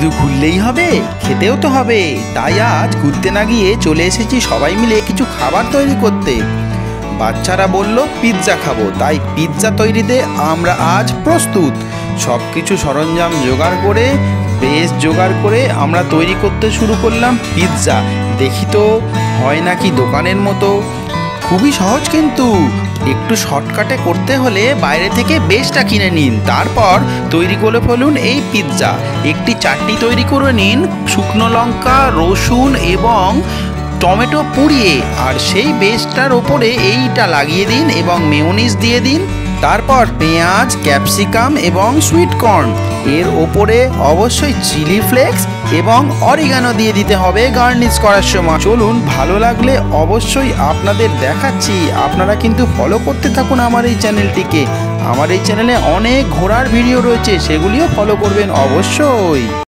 শুধু ঘুরলেই হবে, খেতেও তো হবে। তাই আজ ঘুরতে না গিয়ে চলে এসেছি সবাই মিলে কিছু খাবার তৈরি করতে। বাচ্চারা বলল পিৎজা খাবো, তাই পিৎজা তৈরিতে আমরা আজ প্রস্তুত। সব কিছু সরঞ্জাম জোগাড় করে আমরা তৈরি করতে শুরু করলাম পিৎজা। দেখি তো হয় নাকি দোকানের মতো। খুবই সহজ, কিন্তু একটু শর্টকাটে করতে হলে বাইরে থেকে বেসটা কিনে নিন, তারপর তৈরি করে ফেলুন এই পিৎজা। একটি চাটনি তৈরি করে নিন শুকনো লঙ্কা, রসুন এবং টমেটো পুড়িয়ে, আর সেই বেসটার ওপরে এইটা লাগিয়ে দিন এবং মেয়োনিজ দিয়ে দিন। তারপর পেঁয়াজ, ক্যাপসিকাম এবং সুইট কর্ন, এর ওপরে অবশ্যই চিলি ফ্লেক্স এবং অরিগানো দিয়ে দিতে হবে গার্নিশ করার সময়। চলুন, ভালো লাগলে অবশ্যই আপনাদের দেখাচ্ছি। আপনারা কিন্তু ফলো করতে থাকুন আমার এই চ্যানেলটিকে। আমার এই চ্যানেলে অনেক ঘোরার ভিডিও রয়েছে, সেগুলিও ফলো করবেন অবশ্যই।